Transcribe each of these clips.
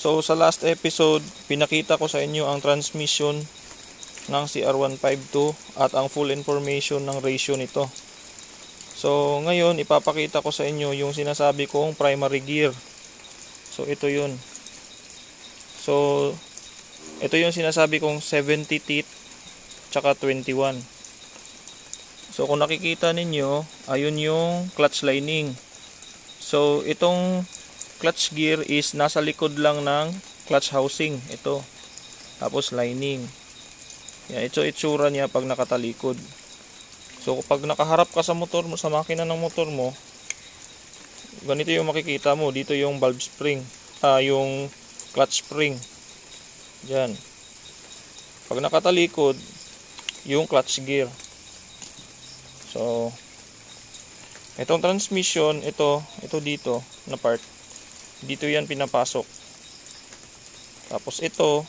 So sa last episode, pinakita ko sa inyo ang transmission ng CR152 at ang full information ng ratio nito. So ngayon, ipapakita ko sa inyo yung sinasabi kong primary gear. So ito yun. So ito yung sinasabi kong 70 teeth tsaka 21. So kung nakikita ninyo, ayun yung clutch lining. So itong clutch gear is nasa likod lang ng clutch housing. Ito. Tapos lining. Yan, ito itsura niya pag nakatalikod. So pag nakaharap ka sa motor mo, sa makina ng motor mo, ganito yung makikita mo. Dito yung valve spring, yung clutch spring. Diyan. Pag nakatalikod, yung clutch gear. So itong transmission, ito dito na part. Dito yan pinapasok. Tapos ito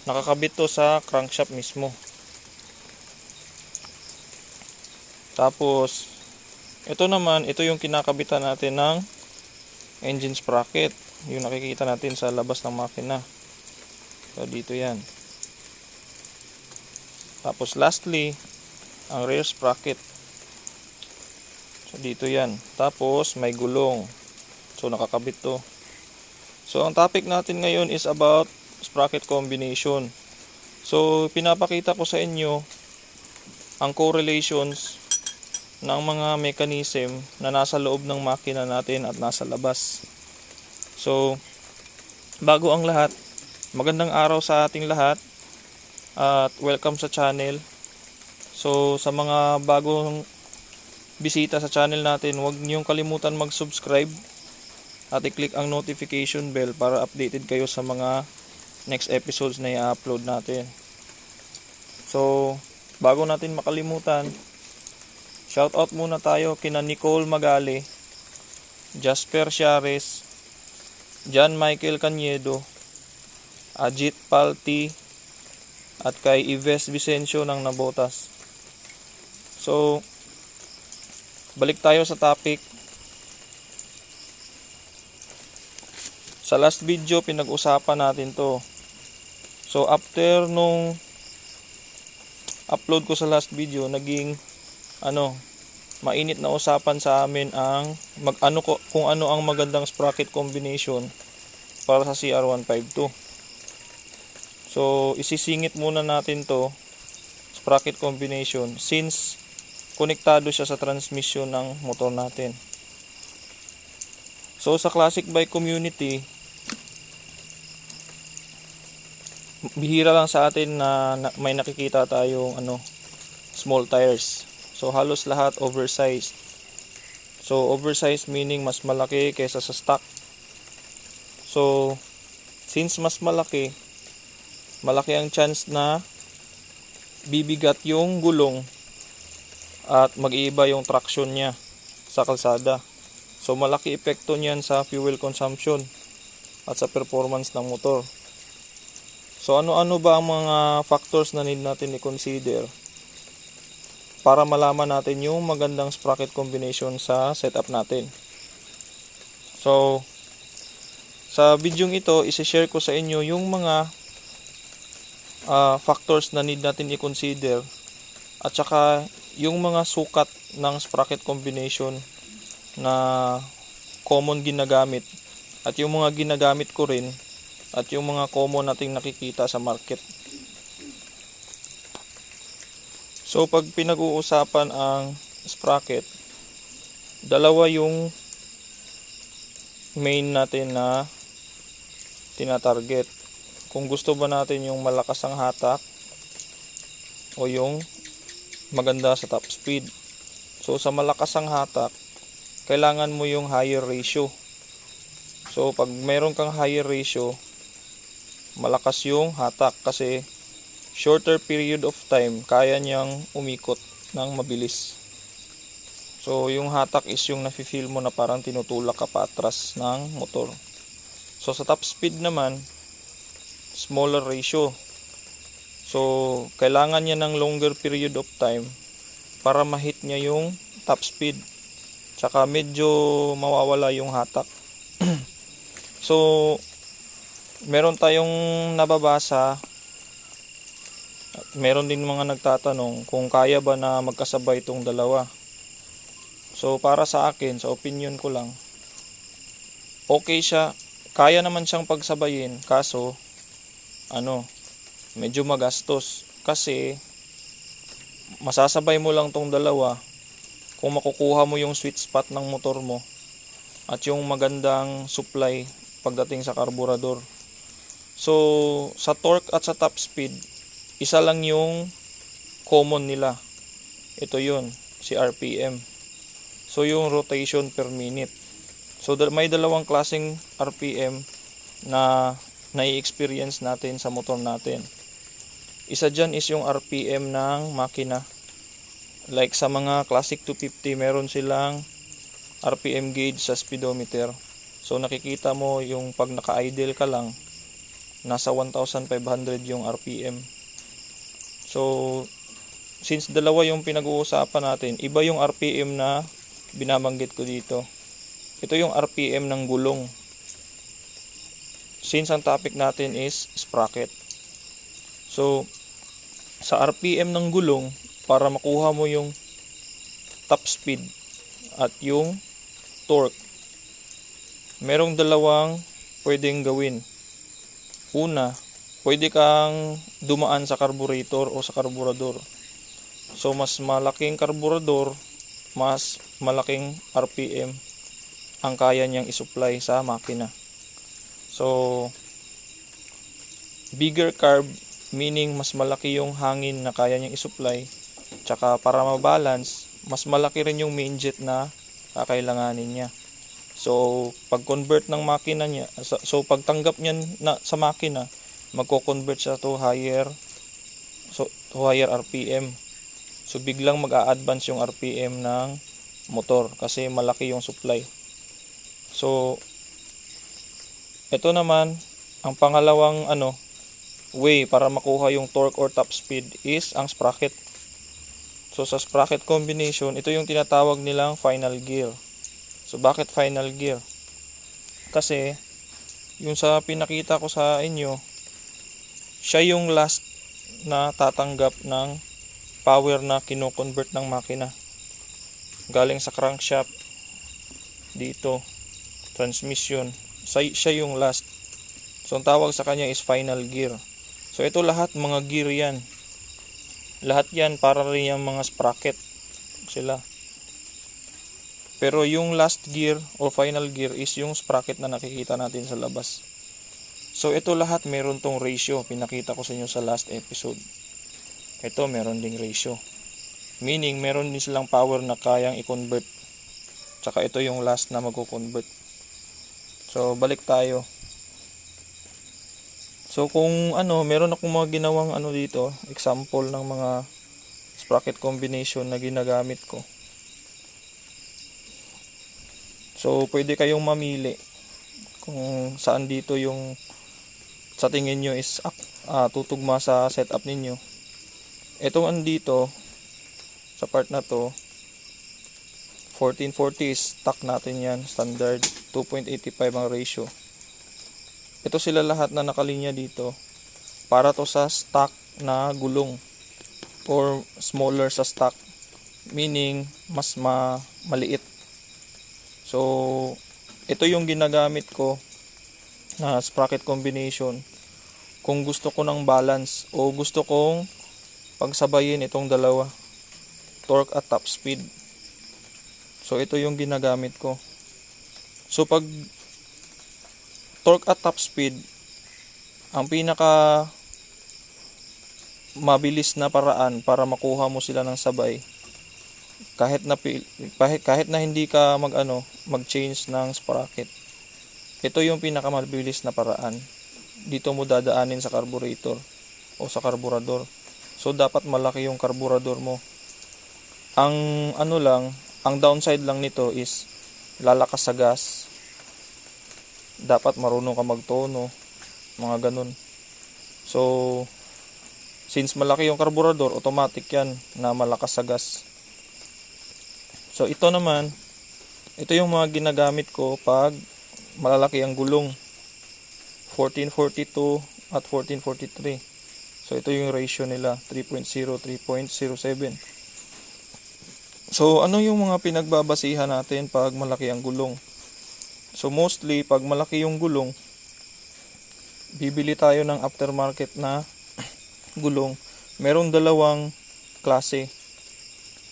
nakakabit to sa crankshaft mismo. Tapos ito naman, ito yung kinakabitan natin ng engine sprocket. Yung nakikita natin sa labas ng makina. So dito yan. Tapos lastly, ang rear sprocket. So dito yan. Tapos may gulong. So nakakabit to. So ang topic natin ngayon is about sprocket combination. So pinapakita ko sa inyo ang correlations ng mga mechanism na nasa loob ng makina natin at nasa labas. So bago ang lahat, magandang araw sa ating lahat at welcome sa channel. So sa mga bagong bisita sa channel natin, huwag niyong kalimutan mag-subscribe at i-click ang notification bell para updated kayo sa mga next episodes na i-upload natin. So bago natin makalimutan, shoutout muna tayo kina Nicole Magali, Jasper Ciares, John Michael Cañedo, Ajit Palti, at kay Ives Vicencio ng Nabotas. So balik tayo sa topic. Sa last video pinag-usapan natin to. So after nung upload ko sa last video, naging mainit na usapan sa amin ang kung ano ang magandang sprocket combination para sa CR152. So isisingit muna natin to sprocket combination since konektado siya sa transmission ng motor natin. So sa classic bike community, bihira lang sa atin na may nakikita tayong small tires. So halos lahat oversized. So oversized meaning mas malaki kaysa sa stock. So since mas malaki ang chance na bibigat yung gulong at mag-iiba yung traction niya sa kalsada. So malaki epekto niyan sa fuel consumption at sa performance ng motor. So ano-ano ba ang mga factors na need natin i-consider para malaman natin yung magandang sprocket combination sa setup natin? So sa video ito, isi-share ko sa inyo yung mga factors na need natin i-consider at saka yung mga sukat ng sprocket combination na common ginagamit at yung mga ginagamit ko rin at yung mga common nating nakikita sa market. So pag pinag-uusapan ang sprocket, dalawa yung main natin na tinatarget. Kung gusto ba natin yung malakas ang hatak o yung maganda sa top speed. So sa malakas ang hatak, kailangan mo yung higher ratio. So pag meron kang higher ratio, malakas yung hatak kasi shorter period of time kaya niyang umikot ng mabilis. So yung hatak is yung nafe-feel mo na parang tinutulak ka pa atras ng motor. So sa top speed naman, smaller ratio. So kailangan niya ng longer period of time para ma-hit niya yung top speed. Tsaka medyo mawawala yung hatak. So meron tayong nababasa at meron din mga nagtatanong kung kaya ba na magkasabay itong dalawa. So para sa akin, sa opinion ko lang, okay siya. Kaya naman siyang pagsabayin, kaso medyo magastos kasi masasabay mo lang tong dalawa kung makukuha mo yung sweet spot ng motor mo at yung magandang supply pagdating sa karburador. So sa torque at sa top speed, isa lang yung common nila. Ito yun, si RPM. So yung rotation per minute. So may dalawang klaseng RPM na nai-experience natin sa motor natin. Isa dyan is yung RPM ng makina. Like sa mga classic 250, meron silang RPM gauge sa speedometer. So nakikita mo yung pag naka-idle ka lang, nasa 1,500 yung RPM. So since dalawa yung pinag-uusapan natin, iba yung RPM na binabanggit ko dito. Ito yung RPM ng gulong. Since ang topic natin is sprocket. So sa RPM ng gulong, para makuha mo yung top speed at yung torque, merong dalawang pwedeng gawin. Una, pwede kang dumaan sa carburetor o sa karburador. So mas malaking karburador, mas malaking RPM ang kaya niyang isupply sa makina. So bigger carb, meaning mas malaki yung hangin na kaya niyang isupply. Tsaka para mabalance, mas malaki rin yung main jet na kakailanganin niya. So pag-convert ng makina niya, so pagtanggap niya na sa makina, magko-convert siya to higher RPM. So biglang mag-a-advance yung RPM ng motor kasi malaki yung supply. So ito naman ang pangalawang way para makuha yung torque or top speed is ang sprocket. So sa sprocket combination, ito yung tinatawag nilang final gear. So bakit final gear? Kasi yung sa pinakita ko sa inyo, siya yung last na tatanggap ng power na kino-convert ng makina. Galing sa crankshaft dito, transmission, siya yung last. So ang tawag sa kanya is final gear. So ito lahat mga gear yan. Lahat yan para rin yung mga sprocket sila. Pero yung last gear o final gear is yung sprocket na nakikita natin sa labas. So ito lahat meron tong ratio. Pinakita ko sa inyo sa last episode. Ito meron ding ratio. Meaning meron din silang power na kayang i-convert. Tsaka ito yung last na magko-convert. So balik tayo. So kung meron akong mga ginawang dito, example ng mga sprocket combination na ginagamit ko. So pwede kayong mamili kung saan dito yung sa tingin nyo is tutugma sa setup ninyo. Itong andito sa part na to, 1440 is stock natin yan, standard 2.85 ang ratio. Ito sila lahat na nakalinya dito para to sa stock na gulong or smaller sa stock, meaning mas maliit. So ito yung ginagamit ko na sprocket combination kung gusto ko ng balance o gusto kong pagsabayin itong dalawa, torque at top speed. So ito yung ginagamit ko. So pag torque at top speed, ang pinaka mabilis na paraan para makuha mo sila ng sabay, kahit na hindi ka mag-change ng sprocket, ito yung pinaka mabilis na paraan. Dito mo dadaanin sa carburetor o sa karburador. So dapat malaki yung karburador mo. Ang ang downside lang nito is lalakas sa gas. Dapat marunong ka magtono, mga ganun. So since malaki yung karburador, automatic yan na malakas sa gas. So ito naman, ito yung mga ginagamit ko pag malalaki ang gulong. 1442 at 1443. So ito yung ratio nila, 3.0, 3.07. So ano yung mga pinagbabasihan natin pag malaki ang gulong? So mostly pag malaki yung gulong, bibili tayo ng aftermarket na gulong. Merong dalawang klase.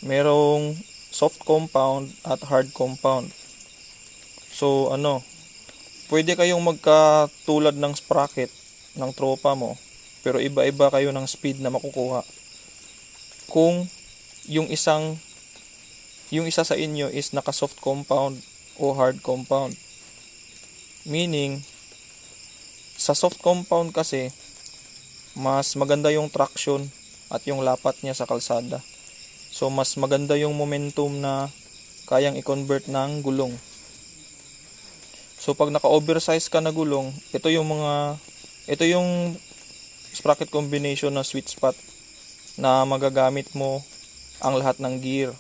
Merong soft compound at hard compound. So pwede kayong magkatulad ng sprocket ng tropa mo, pero iba-iba kayo ng speed na makukuha. Kung yung isa sa inyo is naka soft compound o hard compound. Meaning sa soft compound kasi mas maganda yung traction at yung lapat niya sa kalsada. So mas maganda yung momentum na kayang i-convert ng gulong. So pag naka-oversize ka na gulong, ito yung sprocket combination na sweet spot na magagamit mo ang lahat ng gear.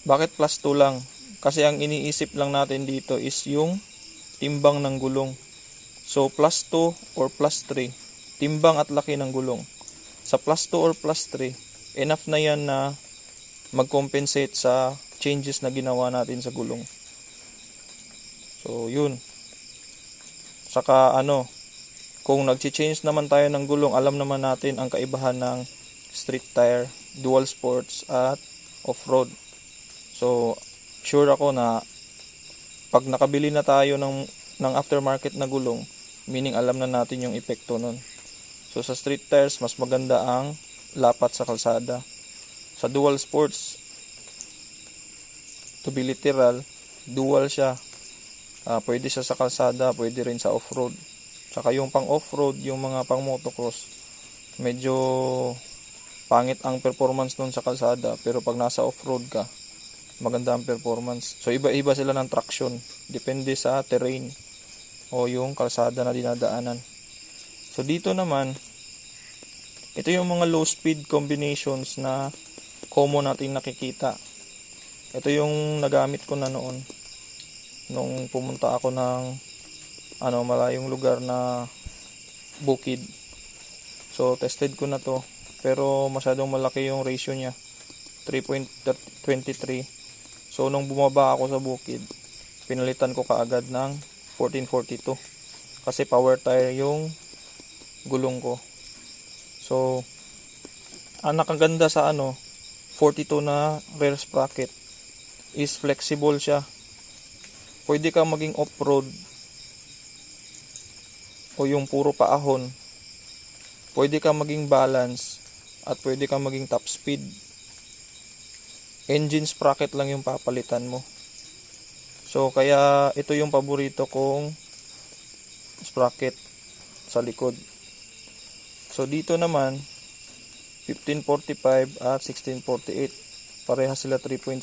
Bakit plus 2 lang? Kasi ang iniisip lang natin dito is yung timbang ng gulong. So plus 2 or plus 3, timbang at laki ng gulong. Sa plus 2 or plus 3, enough na yan na mag-compensate sa changes na ginawa natin sa gulong. So yun. Saka kung nag-change naman tayo ng gulong, alam naman natin ang kaibahan ng street tire, dual sports at off-road. So sure ako na pag nakabili na tayo ng aftermarket na gulong, meaning alam na natin yung epekto nun. So sa street tires, mas maganda ang lapat sa kalsada. Sa dual sports, to be literal, dual siya. Pwede siya sa kalsada, pwede rin sa off-road. Saka yung pang off-road, yung mga pang motocross, medyo pangit ang performance nun sa kalsada. Pero pag nasa off-road ka, maganda ang performance. So iba-iba sila ng traction, depende sa terrain o yung kalsada na dinadaanan. So dito naman, ito yung mga low speed combinations na common natin nakikita. Ito yung nagamit ko na noon nung pumunta ako ng malayong lugar na bukid. So tested ko na to, pero masyadong malaki yung ratio niya, 3.23. So nung bumaba ako sa bukid, pinalitan ko kaagad ng 1442 kasi power tire yung gulong ko. So ang nakaganda sa 42 na rear sprocket is flexible siya. Pwede kang maging off-road o yung puro paahon. Pwede kang maging balance at pwede kang maging top speed. Engine sprocket lang yung papalitan mo. So kaya ito yung paborito kong sprocket sa likod. So dito naman 1545 at 1648, parehas sila 3.0.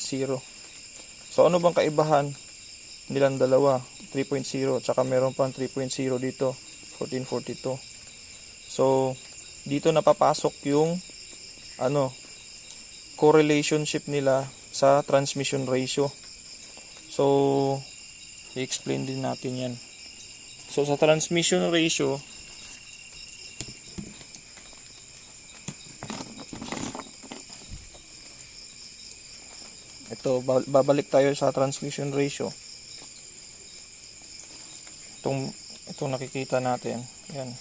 So ano bang kaibahan nilang dalawa? 3.0 tsaka meron pang 3.0 dito, 1442. So dito napapasok yung correlationship nila sa transmission ratio. So i-explain din natin yan. So sa transmission ratio, ito, babalik tayo sa transmission ratio. Itong nakikita natin, yan,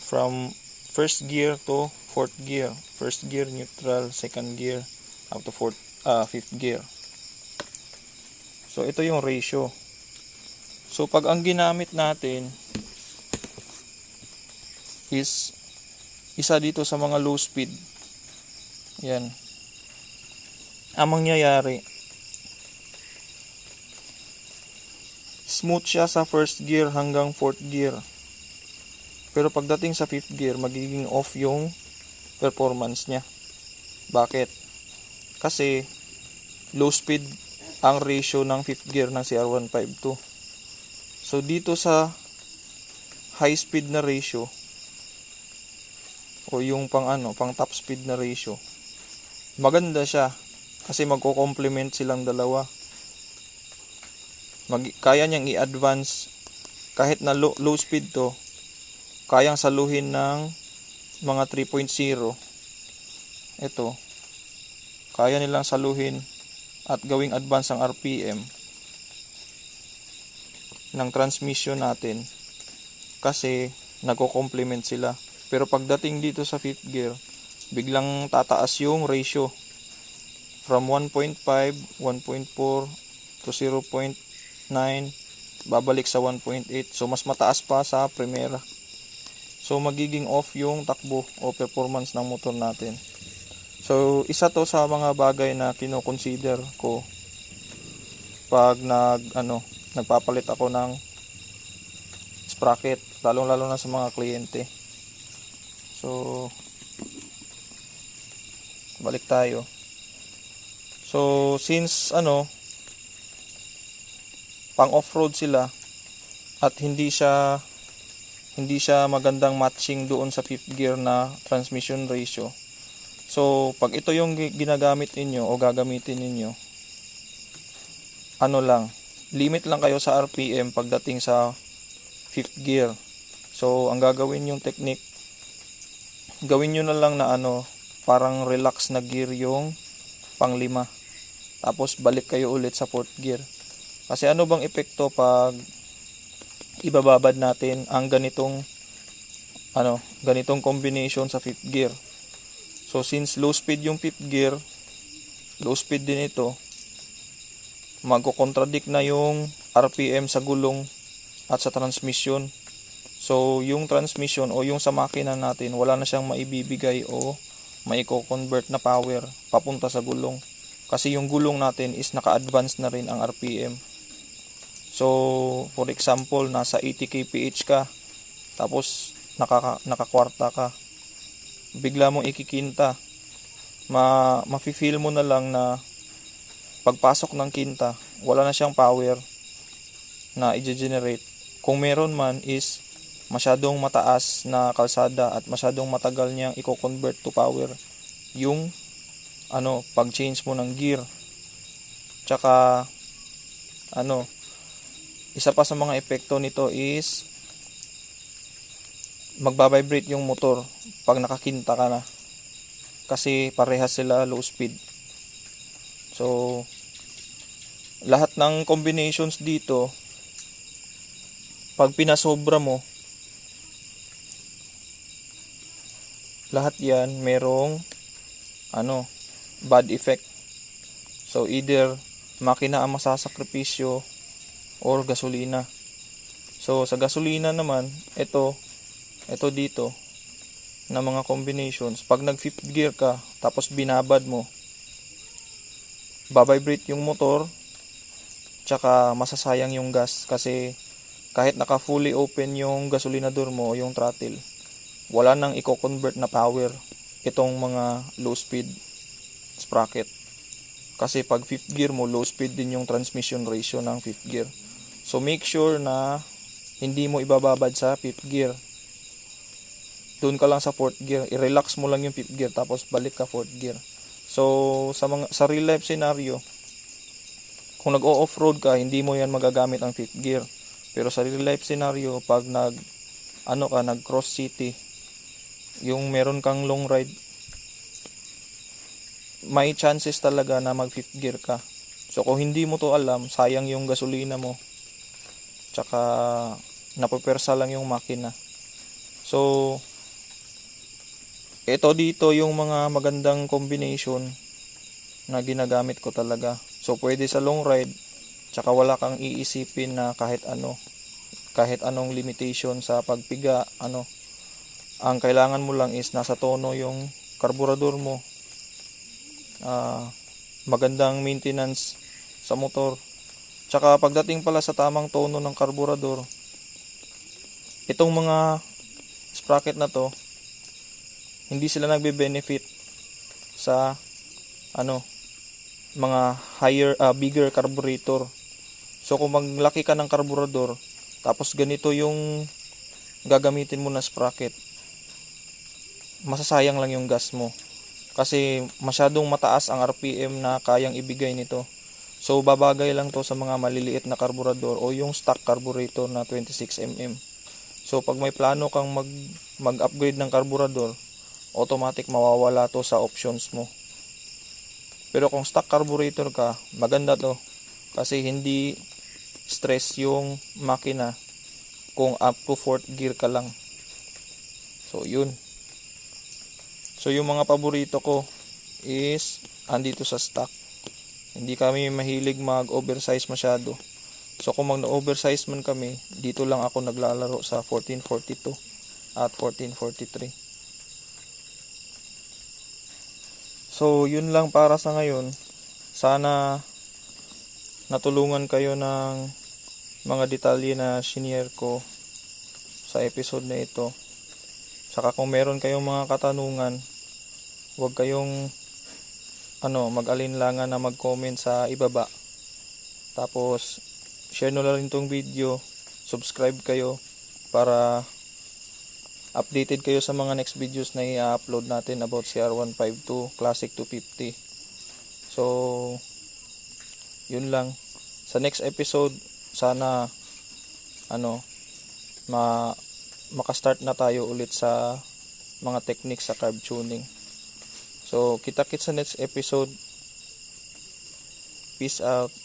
from first gear to fourth gear. First gear neutral, second gear up to fifth gear. So ito yung ratio. So pag ang ginamit natin is isa dito sa mga low speed, yan, ang mangyayari, smooth siya sa first gear hanggang fourth gear. Pero pagdating sa fifth gear, magiging off yung performance niya. Bakit? Kasi low speed ang ratio ng fifth gear ng CR152. So dito sa high speed na ratio o yung pang top speed na ratio, maganda siya kasi magko-complement silang dalawa. Kaya niyang i-advance kahit na low speed to, kayang saluhin ng mga 3.0. Ito, kaya nilang saluhin at gawing advance ang RPM ng transmission natin kasi nagko-complement sila. Pero pagdating dito sa 5th gear, biglang tataas yung ratio from 1.5, 1.4 to 0.9, babalik sa 1.8. So mas mataas pa sa primera. So magiging off yung takbo o performance ng motor natin. So isa to sa mga bagay na kino-consider ko pag nagpapalit ako ng sprocket, lalong-lalo na sa mga kliyente. So balik tayo. So since pang off-road sila at hindi siya magandang matching doon sa 5th gear na transmission ratio. So pag ito yung ginagamit ninyo o gagamitin ninyo, limit lang kayo sa RPM pagdating sa 5th gear. So ang gagawin yung technique, gawin nyo na lang na parang relax na gear yung pang 5. Tapos balik kayo ulit sa 4th gear. Kasi ano bang epekto pag ibababad natin ang ganitong combination sa 5th gear. So since low speed yung 5th gear, low speed din ito, magko-contradict na yung RPM sa gulong at sa transmission. So yung transmission o yung sa makina natin, wala na siyang maibibigay o maiko-convert na power papunta sa gulong. Kasi yung gulong natin is naka-advance na rin ang RPM. So for example, nasa 80 kph ka, tapos nakakwarta ka, bigla mong ikikinta, mafe-feel mo na lang na pagpasok ng kinta, wala na siyang power na i-generate. Kung meron man is masyadong mataas na kalsada at masyadong matagal niyang i-convert to power yung pag-change mo ng gear. Tsaka isa pa sa mga epekto nito is magbabibrate yung motor pag nakakinta ka na, kasi parehas sila low speed. So lahat ng combinations dito, pag pinasobra mo, lahat yan merong bad effect. So either makina ang masasakripisyo or gasolina. So sa gasolina naman, ito dito na mga combinations, pag nag 5th gear ka tapos binabad mo, babibrate yung motor, tsaka masasayang yung gas kasi kahit naka fully open yung gasolinador mo o yung throttle, wala nang i-convert na power itong mga low speed sprocket. Kasi pag 5th gear mo, low speed din yung transmission ratio ng 5th gear. So make sure na hindi mo ibababad sa 5th gear. Doon ka lang sa 4th gear, i-relax mo lang yung 5th gear tapos balik ka 4th gear. So sa real life scenario, kung nag-o-off-road ka, hindi mo yan magagamit ang 5th gear. Pero sa real life scenario, pag nag-cross city, yung meron kang long ride, may chances talaga na mag 5th gear ka. So kung hindi mo to alam, sayang yung gasolina mo, tsaka napapersa lang yung makina. So ito dito yung mga magandang combination na ginagamit ko talaga. So pwede sa long ride, tsaka wala kang iisipin na kahit anong limitation sa pagpiga. Ang kailangan mo lang is nasa tono yung karburador mo, magandang maintenance sa motor. Tsaka pagdating pala sa tamang tono ng karburador, itong mga sprocket na to, hindi sila nagbe-benefit sa mga bigger carburetor. So kung maglaki ka ng karburador, tapos ganito yung gagamitin mo na sprocket, masasayang lang yung gas mo. Kasi masyadong mataas ang RPM na kayang ibigay nito. So babagay lang to sa mga maliliit na karburador o yung stock carburetor na 26mm. So pag may plano kang mag-upgrade ng karburador, automatic mawawala to sa options mo. Pero kung stock carburetor ka, maganda to kasi hindi stress yung makina kung up to 4th gear ka lang. So yun. So yung mga paborito ko is andito sa stock. Hindi kami mahilig mag-oversize masyado. So kung mag-oversize man kami, dito lang ako naglalaro sa 1442 at 1443. So yun lang para sa ngayon. Sana natulungan kayo ng mga detalye na shinare ko sa episode na ito. Saka kung meron kayong mga katanungan, huwag kayong mag-alinlangan na mag-comment sa ibaba. Tapos share nyo na rin tong video, subscribe kayo para updated kayo sa mga next videos na i-upload natin about CR152 Classic 250. So yun lang. Sa next episode, sana makastart na tayo ulit sa mga techniques sa carb tuning. So kita-kits sa next episode. Peace out.